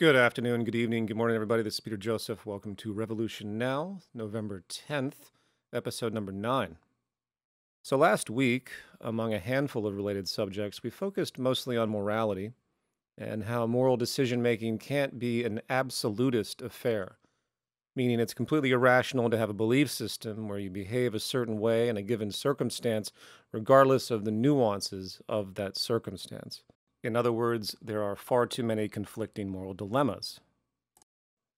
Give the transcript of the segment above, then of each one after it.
Good afternoon, good evening, good morning, everybody. This is Peter Joseph. Welcome to Revolution Now, November 10th, episode number 9. So last week, among a handful of related subjects, we focused mostly on morality and how moral decision-making can't be an absolutist affair, meaning it's completely irrational to have a belief system where you behave a certain way in a given circumstance, regardless of the nuances of that circumstance. In other words, there are far too many conflicting moral dilemmas.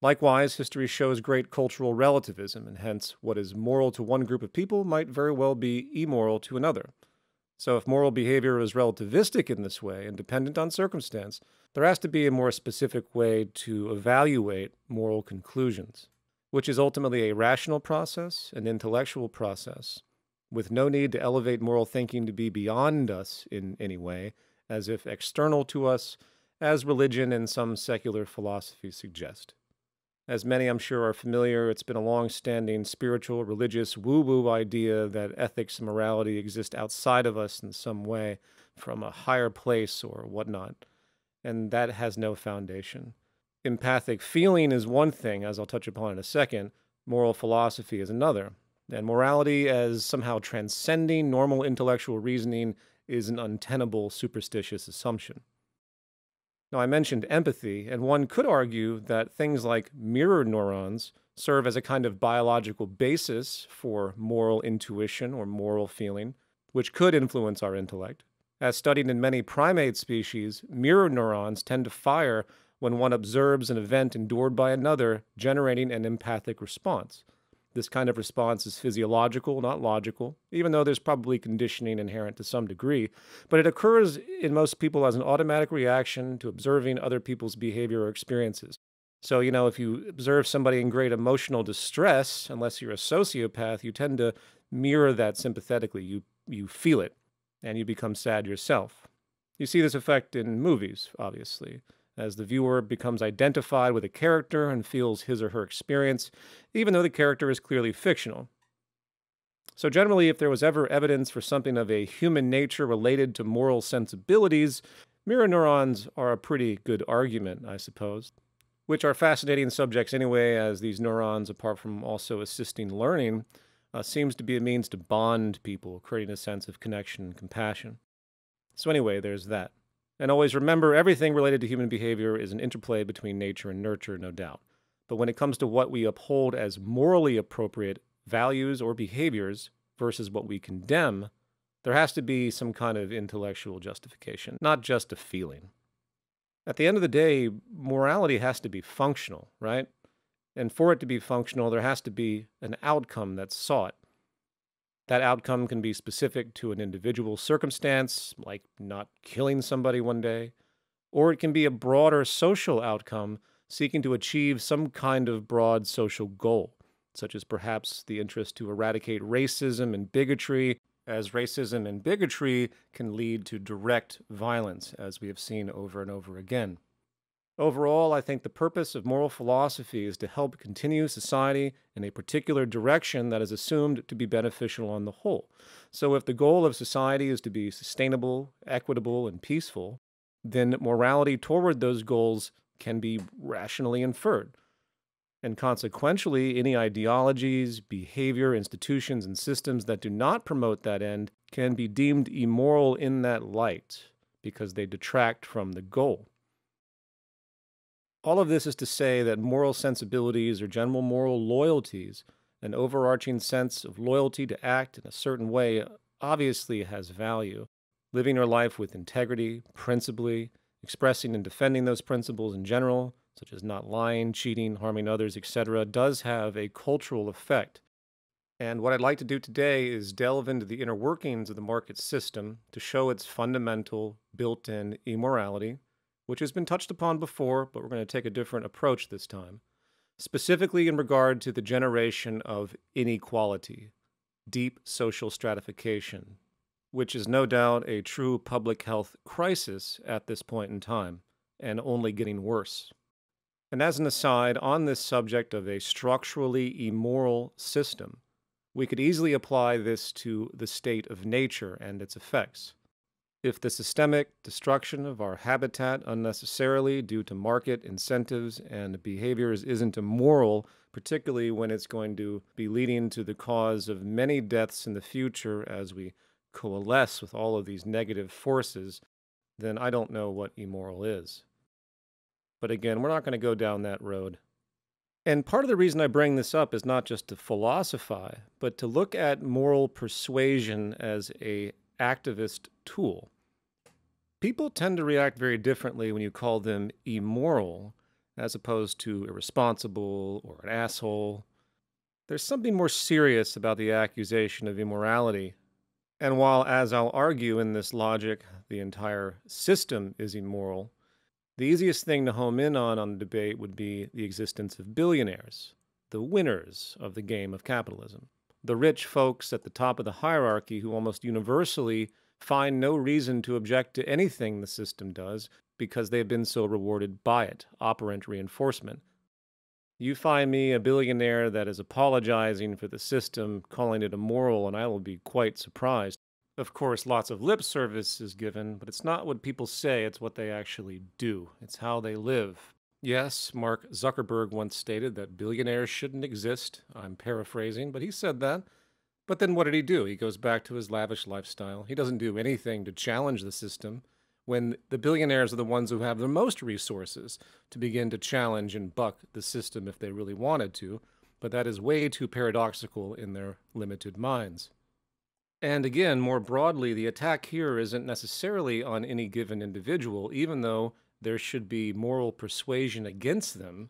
Likewise, history shows great cultural relativism, and hence what is moral to one group of people might very well be immoral to another. So if moral behavior is relativistic in this way and dependent on circumstance, there has to be a more specific way to evaluate moral conclusions, which is ultimately a rational process, an intellectual process, with no need to elevate moral thinking to be beyond us in any way, as if external to us, as religion and some secular philosophy suggest. As many, I'm sure, are familiar, it's been a long-standing spiritual, religious, woo-woo idea that ethics and morality exist outside of us in some way, from a higher place or whatnot, and that has no foundation. Empathic feeling is one thing, as I'll touch upon in a second. Moral philosophy is another. And morality as somehow transcending normal intellectual reasoning is an untenable superstitious assumption. Now, I mentioned empathy, and one could argue that things like mirror neurons serve as a kind of biological basis for moral intuition or moral feeling, which could influence our intellect. As studied in many primate species, mirror neurons tend to fire when one observes an event endured by another, generating an empathic response. This kind of response is physiological, not logical, even though there's probably conditioning inherent to some degree, but it occurs in most people as an automatic reaction to observing other people's behavior or experiences. So, if you observe somebody in great emotional distress, unless you're a sociopath, you tend to mirror that sympathetically. You feel it, and you become sad yourself. You see this effect in movies, obviously, as the viewer becomes identified with a character and feels his or her experience, even though the character is clearly fictional. So generally, if there was ever evidence for something of a human nature related to moral sensibilities, mirror neurons are a pretty good argument, I suppose. Which are fascinating subjects anyway, as these neurons, apart from also assisting learning, seems to be a means to bond people, creating a sense of connection and compassion. So anyway, there's that. And always remember, everything related to human behavior is an interplay between nature and nurture, no doubt. But when it comes to what we uphold as morally appropriate values or behaviors versus what we condemn, there has to be some kind of intellectual justification, not just a feeling. At the end of the day, morality has to be functional, right? And for it to be functional, there has to be an outcome that's sought. That outcome can be specific to an individual circumstance, like not killing somebody one day, or it can be a broader social outcome seeking to achieve some kind of broad social goal, such as perhaps the interest to eradicate racism and bigotry, as racism and bigotry can lead to direct violence, as we have seen over and over again. Overall, I think the purpose of moral philosophy is to help continue society in a particular direction that is assumed to be beneficial on the whole. So if the goal of society is to be sustainable, equitable, and peaceful, then morality toward those goals can be rationally inferred. And consequentially, any ideologies, behavior, institutions, and systems that do not promote that end can be deemed immoral in that light, because they detract from the goal. All of this is to say that moral sensibilities or general moral loyalties, an overarching sense of loyalty to act in a certain way, obviously has value. Living your life with integrity, principally, expressing and defending those principles in general, such as not lying, cheating, harming others, etc., does have a cultural effect. And what I'd like to do today is delve into the inner workings of the market system to show its fundamental, built-in immorality, which has been touched upon before, but we're going to take a different approach this time, specifically in regard to the generation of inequality, deep social stratification, which is no doubt a true public health crisis at this point in time, and only getting worse. And as an aside, on this subject of a structurally immoral system, we could easily apply this to the state of nature and its effects. If the systemic destruction of our habitat unnecessarily due to market incentives and behaviors isn't immoral, particularly when it's going to be leading to the cause of many deaths in the future as we coalesce with all of these negative forces, then I don't know what immoral is. But again, we're not going to go down that road. And part of the reason I bring this up is not just to philosophize, but to look at moral persuasion as a activist tool. People tend to react very differently when you call them immoral, as opposed to irresponsible or an asshole. There's something more serious about the accusation of immorality. And while, as I'll argue in this logic, the entire system is immoral, the easiest thing to home in on the debate would be the existence of billionaires, the winners of the game of capitalism, the rich folks at the top of the hierarchy who almost universally find no reason to object to anything the system does because they've been so rewarded by it, operant reinforcement. You find me a billionaire that is apologizing for the system, calling it immoral, and I will be quite surprised. Of course, lots of lip service is given, but it's not what people say, it's what they actually do. It's how they live. Yes, Mark Zuckerberg once stated that billionaires shouldn't exist. I'm paraphrasing, but he said that. But then what did he do? He goes back to his lavish lifestyle. He doesn't do anything to challenge the system when the billionaires are the ones who have the most resources to begin to challenge and buck the system if they really wanted to. But that is way too paradoxical in their limited minds. And again, more broadly, the attack here isn't necessarily on any given individual, even though there should be moral persuasion against them.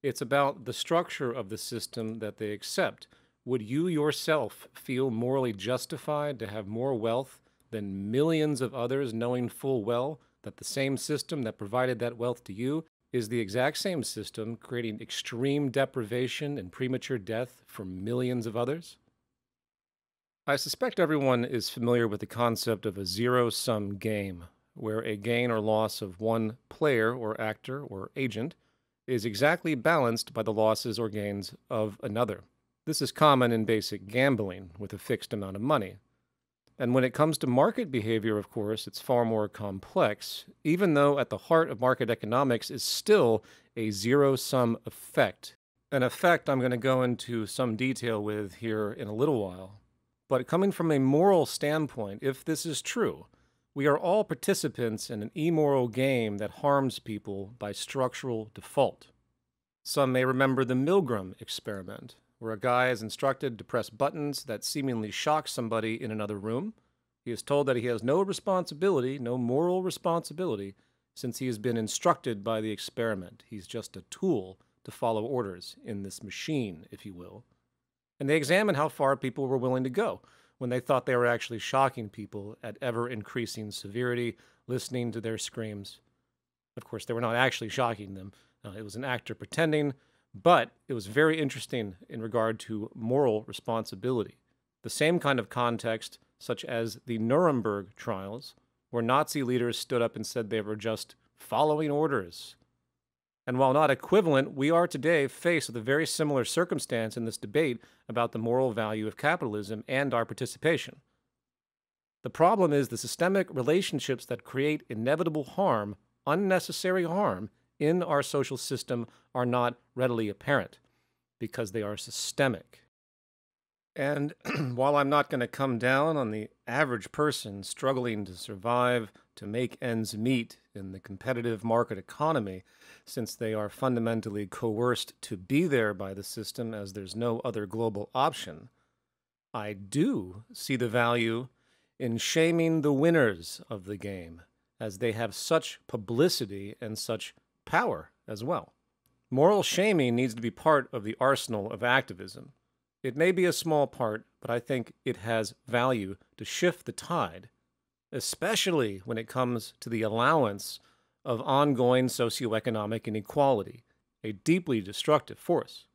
It's about the structure of the system that they accept. Would you yourself feel morally justified to have more wealth than millions of others, knowing full well that the same system that provided that wealth to you is the exact same system creating extreme deprivation and premature death for millions of others? I suspect everyone is familiar with the concept of a zero-sum game, where a gain or loss of one player or actor or agent is exactly balanced by the losses or gains of another. This is common in basic gambling with a fixed amount of money. And when it comes to market behavior, of course, it's far more complex, even though at the heart of market economics is still a zero-sum effect. An effect I'm going to go into some detail with here in a little while. But coming from a moral standpoint, if this is true, we are all participants in an immoral game that harms people by structural default. Some may remember the Milgram experiment, where a guy is instructed to press buttons that seemingly shock somebody in another room. He is told that he has no responsibility, no moral responsibility, since he has been instructed by the experiment. He's just a tool to follow orders in this machine, if you will. And they examined how far people were willing to go when they thought they were actually shocking people at ever-increasing severity, listening to their screams. Of course, they were not actually shocking them. It was an actor pretending, but it was very interesting in regard to moral responsibility. The same kind of context, such as the Nuremberg trials, where Nazi leaders stood up and said they were just following orders. And while not equivalent, we are today faced with a very similar circumstance in this debate about the moral value of capitalism and our participation. The problem is the systemic relationships that create inevitable harm, unnecessary harm, in our social system are not readily apparent because they are systemic. And while I'm not going to come down on the average person struggling to survive, to make ends meet in the competitive market economy, since they are fundamentally coerced to be there by the system as there's no other global option, I do see the value in shaming the winners of the game, as they have such publicity and such power as well. Moral shaming needs to be part of the arsenal of activism. It may be a small part, but I think it has value to shift the tide, especially when it comes to the allowance of ongoing socioeconomic inequality, a deeply destructive force.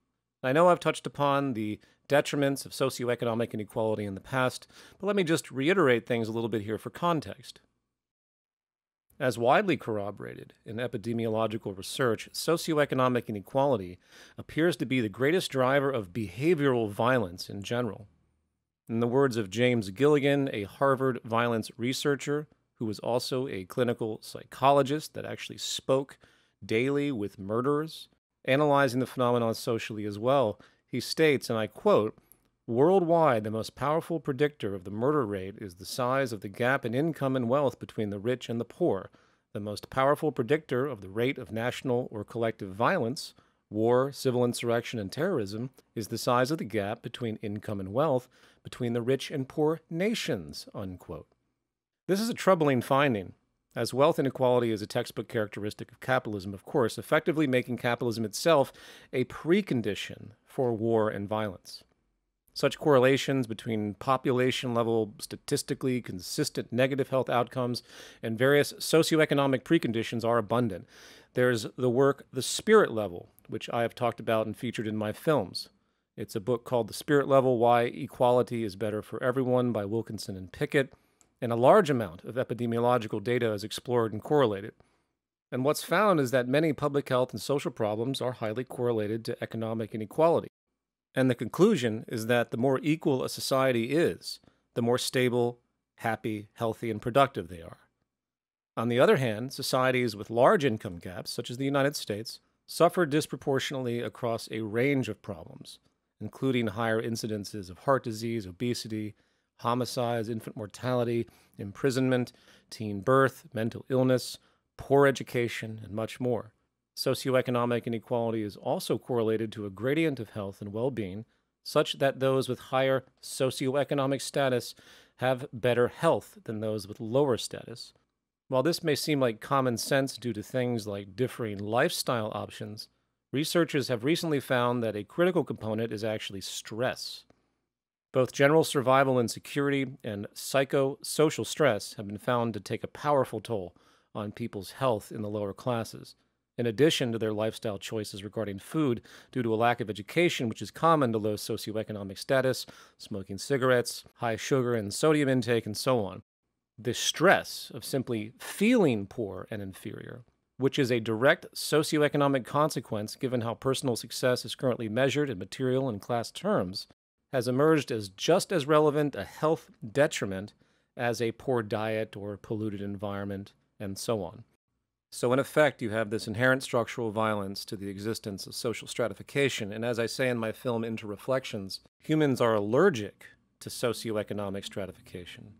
I know I've touched upon the detriments of socioeconomic inequality in the past, but let me just reiterate things a little bit here for context. As widely corroborated in epidemiological research, socioeconomic inequality appears to be the greatest driver of behavioral violence in general. In the words of James Gilligan, a Harvard violence researcher, who was also a clinical psychologist that actually spoke daily with murderers, analyzing the phenomenon socially as well. He states, and I quote, "Worldwide, the most powerful predictor of the murder rate is the size of the gap in income and wealth between the rich and the poor. The most powerful predictor of the rate of national or collective violence, war, civil insurrection, and terrorism is the size of the gap between income and wealth between the rich and poor nations," unquote. This is a troubling finding, as wealth inequality is a textbook characteristic of capitalism, of course, effectively making capitalism itself a precondition for war and violence. Such correlations between population-level, statistically consistent negative health outcomes and various socioeconomic preconditions are abundant. There's the work The Spirit Level, which I have talked about and featured in my films. It's a book called The Spirit Level, Why Equality is Better for Everyone by Wilkinson and Pickett, and a large amount of epidemiological data is explored and correlated. And what's found is that many public health and social problems are highly correlated to economic inequality. And the conclusion is that the more equal a society is, the more stable, happy, healthy, and productive they are. On the other hand, societies with large income gaps, such as the United States, suffer disproportionately across a range of problems, including higher incidences of heart disease, obesity, homicides, infant mortality, imprisonment, teen birth, mental illness, poor education, and much more. Socioeconomic inequality is also correlated to a gradient of health and well-being, such that those with higher socioeconomic status have better health than those with lower status. While this may seem like common sense due to things like differing lifestyle options, researchers have recently found that a critical component is actually stress. Both general survival insecurity and psychosocial stress have been found to take a powerful toll on people's health in the lower classes, in addition to their lifestyle choices regarding food due to a lack of education, which is common to low socioeconomic status, smoking cigarettes, high sugar and sodium intake, and so on. The stress of simply feeling poor and inferior, which is a direct socioeconomic consequence given how personal success is currently measured in material and class terms, has emerged as just as relevant a health detriment as a poor diet or polluted environment, and so on. So in effect, you have this inherent structural violence to the existence of social stratification, and as I say in my film Into Reflections, humans are allergic to socioeconomic stratification.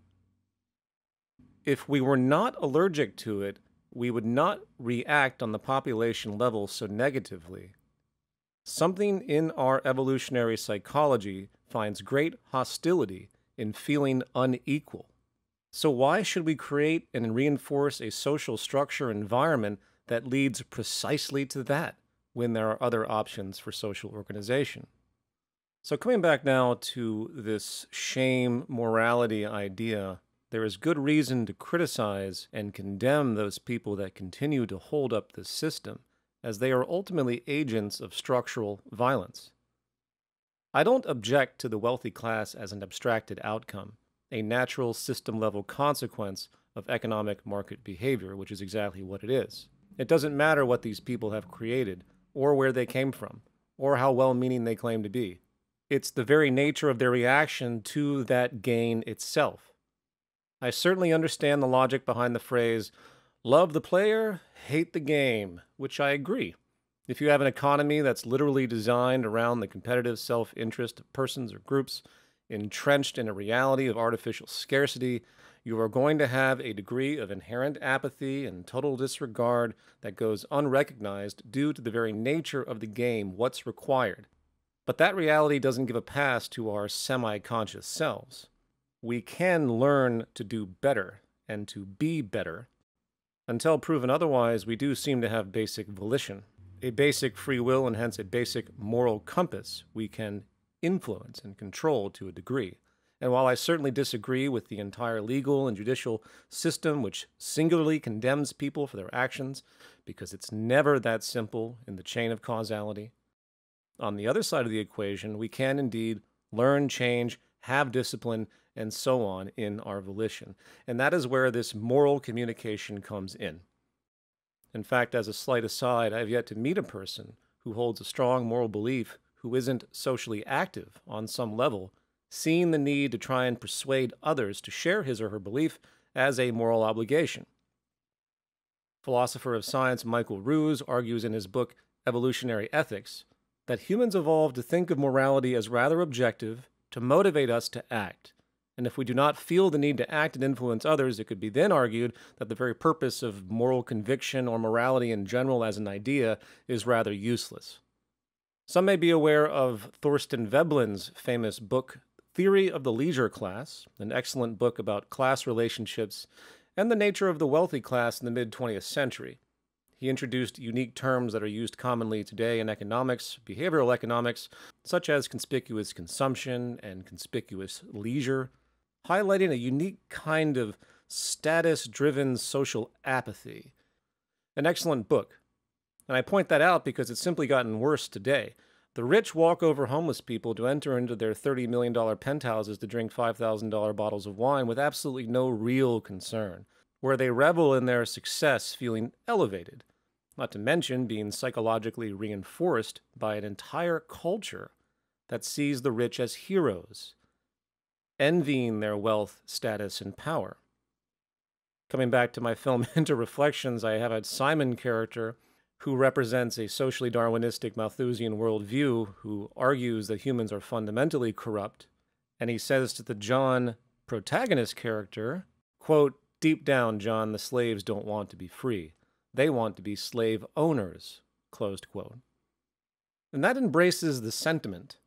If we were not allergic to it, we would not react on the population level so negatively. Something in our evolutionary psychology finds great hostility in feeling unequal. So why should we create and reinforce a social structure environment that leads precisely to that when there are other options for social organization? So coming back now to this shame morality idea, there is good reason to criticize and condemn those people that continue to hold up this system, as they are ultimately agents of structural violence. I don't object to the wealthy class as an abstracted outcome, a natural system-level consequence of economic market behavior, which is exactly what it is. It doesn't matter what these people have created, or where they came from, or how well-meaning they claim to be. It's the very nature of their reaction to that gain itself. I certainly understand the logic behind the phrase, "love the player, hate the game," which I agree. If you have an economy that's literally designed around the competitive self-interest of persons or groups, entrenched in a reality of artificial scarcity, you are going to have a degree of inherent apathy and total disregard that goes unrecognized due to the very nature of the game, what's required. But that reality doesn't give a pass to our semi-conscious selves. We can learn to do better and to be better. Until proven otherwise, we do seem to have basic volition, a basic free will, and hence a basic moral compass we can influence and control to a degree. And while I certainly disagree with the entire legal and judicial system which singularly condemns people for their actions, because it's never that simple in the chain of causality, on the other side of the equation, we can indeed learn, change, have discipline, and so on in our volition. And that is where this moral communication comes in. In fact, as a slight aside, I have yet to meet a person who holds a strong moral belief who isn't socially active on some level, seeing the need to try and persuade others to share his or her belief as a moral obligation. Philosopher of science Michael Ruse argues in his book Evolutionary Ethics that humans evolved to think of morality as rather objective, to motivate us to act. And if we do not feel the need to act and influence others, it could be then argued that the very purpose of moral conviction or morality in general as an idea is rather useless. Some may be aware of Thorstein Veblen's famous book, Theory of the Leisure Class, an excellent book about class relationships and the nature of the wealthy class in the mid-20th century. He introduced unique terms that are used commonly today in economics, behavioral economics, such as conspicuous consumption and conspicuous leisure, highlighting a unique kind of status-driven social apathy. An excellent book. And I point that out because it's simply gotten worse today. The rich walk over homeless people to enter into their $30 million penthouses to drink $5,000 bottles of wine with absolutely no real concern, where they revel in their success feeling elevated, not to mention being psychologically reinforced by an entire culture that sees the rich as heroes, envying their wealth, status, and power. Coming back to my film Interreflections, I have a Simon character who represents a socially Darwinistic Malthusian worldview who argues that humans are fundamentally corrupt, and he says to the John protagonist character, quote, "Deep down, John, the slaves don't want to be free. They want to be slave owners," closed quote. And that embraces the sentiment.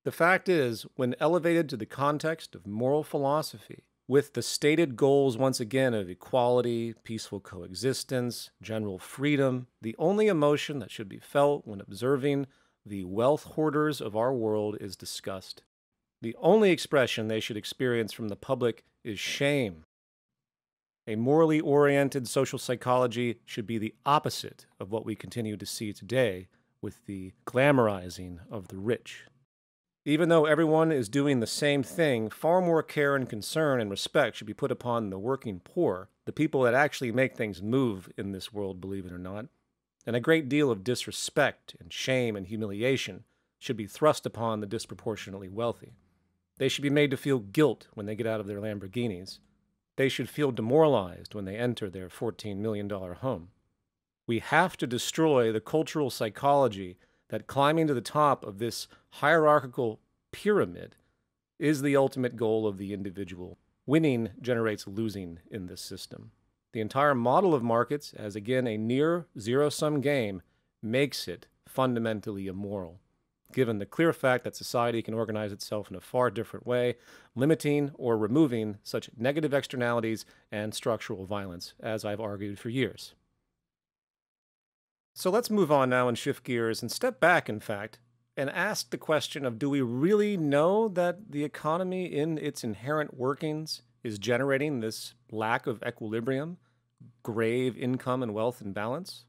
The fact is, when elevated to the context of moral philosophy, with the stated goals once again of equality, peaceful coexistence, general freedom, the only emotion that should be felt when observing the wealth hoarders of our world is disgust. The only expression they should experience from the public is shame. A morally oriented social psychology should be the opposite of what we continue to see today with the glamorizing of the rich. Even though everyone is doing the same thing, far more care and concern and respect should be put upon the working poor, the people that actually make things move in this world, believe it or not. And a great deal of disrespect and shame and humiliation should be thrust upon the disproportionately wealthy. They should be made to feel guilt when they get out of their Lamborghinis. They should feel demoralized when they enter their $14 million home. We have to destroy the cultural psychology that climbing to the top of this hierarchical pyramid is the ultimate goal of the individual. Winning generates losing in this system. The entire model of markets, as again a near zero-sum game, makes it fundamentally immoral, given the clear fact that society can organize itself in a far different way, limiting or removing such negative externalities and structural violence, as I've argued for years. So let's move on now and shift gears and step back, in fact, and ask the question of, do we really know that the economy in its inherent workings is generating this lack of equilibrium, grave income and wealth imbalance?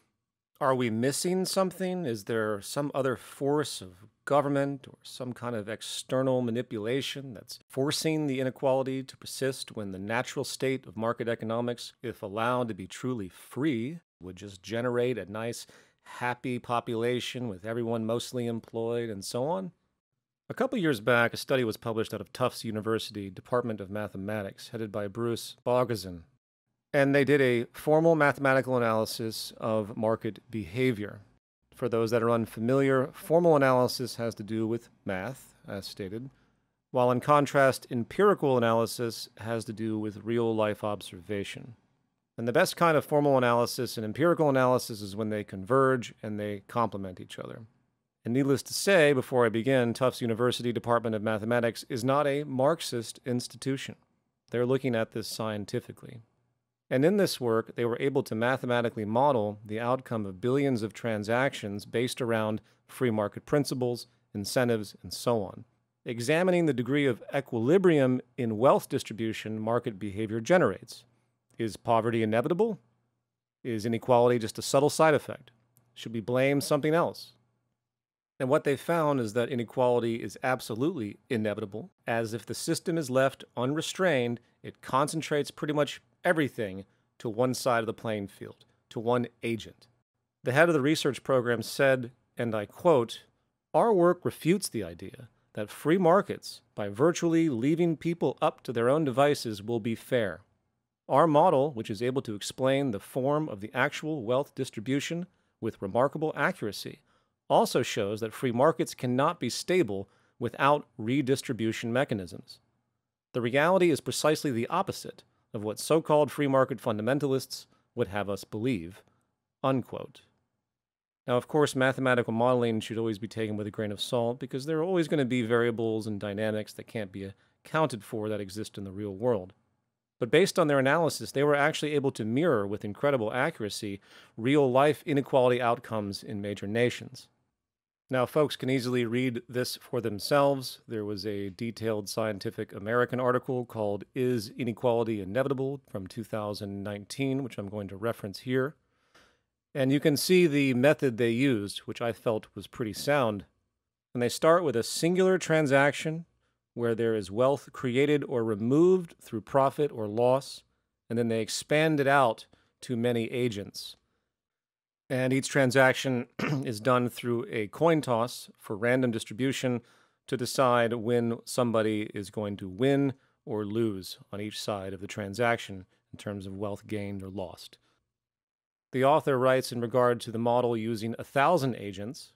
Are we missing something? Is there some other force of government or some kind of external manipulation that's forcing the inequality to persist when the natural state of market economics, if allowed to be truly free, would just generate a nice, happy population with everyone mostly employed and so on? A couple years back, a study was published out of Tufts University, Department of Mathematics, headed by Bruce Boghossian. And they did a formal mathematical analysis of market behavior. For those that are unfamiliar, formal analysis has to do with math, as stated, while in contrast, empirical analysis has to do with real-life observation. And the best kind of formal analysis and empirical analysis is when they converge and they complement each other. And needless to say, before I begin, Tufts University Department of Mathematics is not a Marxist institution. They're looking at this scientifically. And in this work, they were able to mathematically model the outcome of billions of transactions based around free market principles, incentives, and so on, examining the degree of equilibrium in wealth distribution market behavior generates. Is poverty inevitable? Is inequality just a subtle side effect? Should we blame something else? And what they found is that inequality is absolutely inevitable, as if the system is left unrestrained, it concentrates pretty much everything to one side of the playing field, to one agent. The head of the research program said, and I quote, "Our work refutes the idea that free markets, by virtually leaving people up to their own devices, will be fair. Our model, which is able to explain the form of the actual wealth distribution with remarkable accuracy, also shows that free markets cannot be stable without redistribution mechanisms. The reality is precisely the opposite of what so-called free market fundamentalists would have us believe." Unquote. Now, of course, mathematical modeling should always be taken with a grain of salt because there are always going to be variables and dynamics that can't be accounted for that exist in the real world. But based on their analysis, they were actually able to mirror with incredible accuracy real-life inequality outcomes in major nations. Now, folks can easily read this for themselves. There was a detailed Scientific American article called "Is Inequality Inevitable?" from 2019, which I'm going to reference here. And you can see the method they used, which I felt was pretty sound. And they start with a singular transaction where there is wealth created or removed through profit or loss, and then they expand it out to many agents. And each transaction is done through a coin toss for random distribution to decide when somebody is going to win or lose on each side of the transaction in terms of wealth gained or lost. The author writes in regard to the model using 1,000 agents,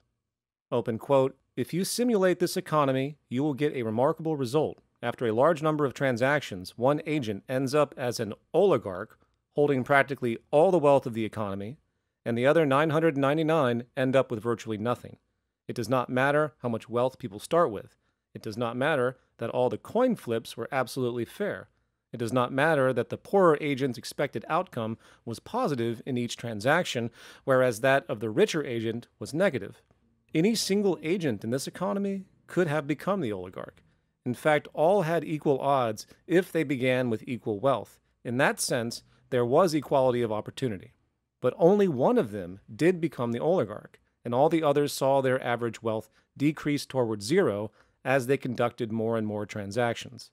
open quote, "If you simulate this economy, you will get a remarkable result. After a large number of transactions, one agent ends up as an oligarch holding practically all the wealth of the economy, and the other 999 end up with virtually nothing. It does not matter how much wealth people start with. It does not matter that all the coin flips were absolutely fair. It does not matter that the poorer agent's expected outcome was positive in each transaction, whereas that of the richer agent was negative. Any single agent in this economy could have become the oligarch. In fact, all had equal odds if they began with equal wealth. In that sense, there was equality of opportunity. But only one of them did become the oligarch, and all the others saw their average wealth decrease toward zero as they conducted more and more transactions.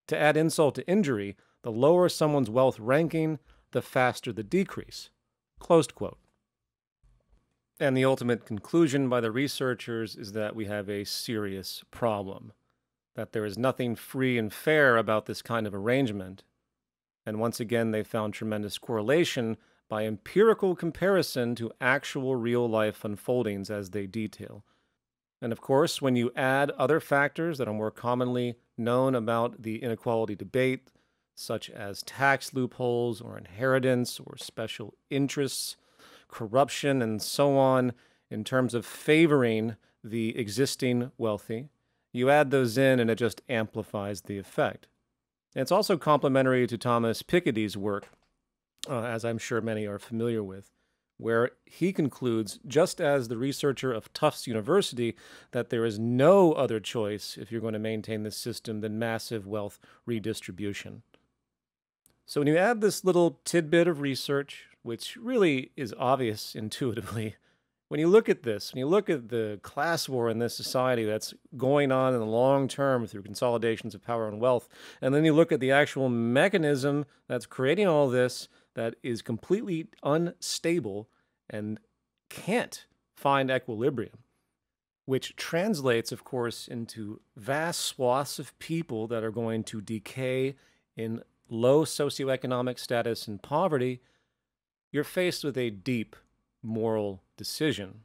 To add insult to injury, the lower someone's wealth ranking, the faster the decrease." Closed quote. And the ultimate conclusion by the researchers is that we have a serious problem, that there is nothing free and fair about this kind of arrangement. And once again, they found tremendous correlation by empirical comparison to actual real-life unfoldings as they detail. And of course, when you add other factors that are more commonly known about the inequality debate, such as tax loopholes or inheritance or special interests, corruption, and so on, in terms of favoring the existing wealthy, you add those in and it just amplifies the effect. And it's also complementary to Thomas Piketty's work, as I'm sure many are familiar with, where he concludes, just as the researcher of Tufts University, that there is no other choice if you're going to maintain this system than massive wealth redistribution. So when you add this little tidbit of research, which really is obvious intuitively, when you look at this, when you look at the class war in this society that's going on in the long term through consolidations of power and wealth, and then you look at the actual mechanism that's creating all this that is completely unstable and can't find equilibrium, which translates, of course, into vast swaths of people that are going to decay in low socioeconomic status and poverty, you're faced with a deep moral decision.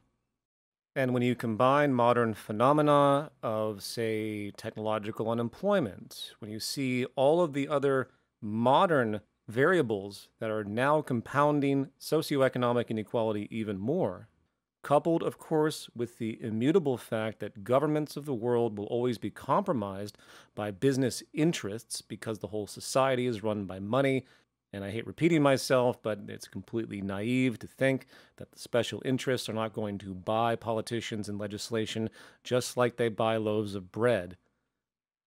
And when you combine modern phenomena of, say, technological unemployment, when you see all of the other modern variables that are now compounding socioeconomic inequality even more, coupled, of course, with the immutable fact that governments of the world will always be compromised by business interests because the whole society is run by money. And I hate repeating myself, but it's completely naive to think that the special interests are not going to buy politicians and legislation just like they buy loaves of bread.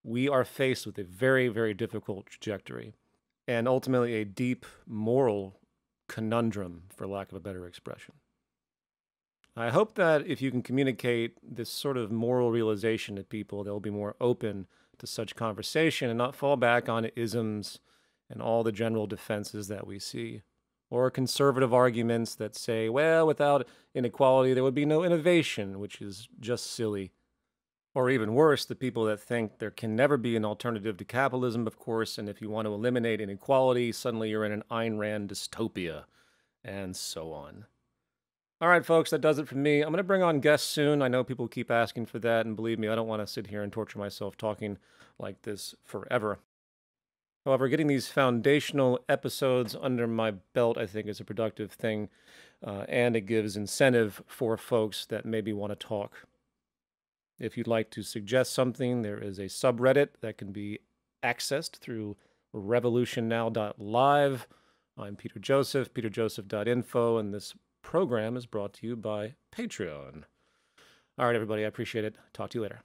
We are faced with a very, very difficult trajectory, and ultimately a deep moral conundrum, for lack of a better expression. I hope that if you can communicate this sort of moral realization to people, they'll be more open to such conversation and not fall back on isms and all the general defenses that we see, or conservative arguments that say, well, without inequality, there would be no innovation, which is just silly. Or even worse, the people that think there can never be an alternative to capitalism, of course, and if you want to eliminate inequality, suddenly you're in an Ayn Rand dystopia, and so on. All right, folks, that does it for me. I'm going to bring on guests soon. I know people keep asking for that, and believe me, I don't want to sit here and torture myself talking like this forever. However, getting these foundational episodes under my belt, I think, is a productive thing, and it gives incentive for folks that maybe want to talk. If you'd like to suggest something, there is a subreddit that can be accessed through revolutionnow.live. I'm Peter Joseph, peterjoseph.info, and this program is brought to you by Patreon. All right, everybody, I appreciate it. Talk to you later.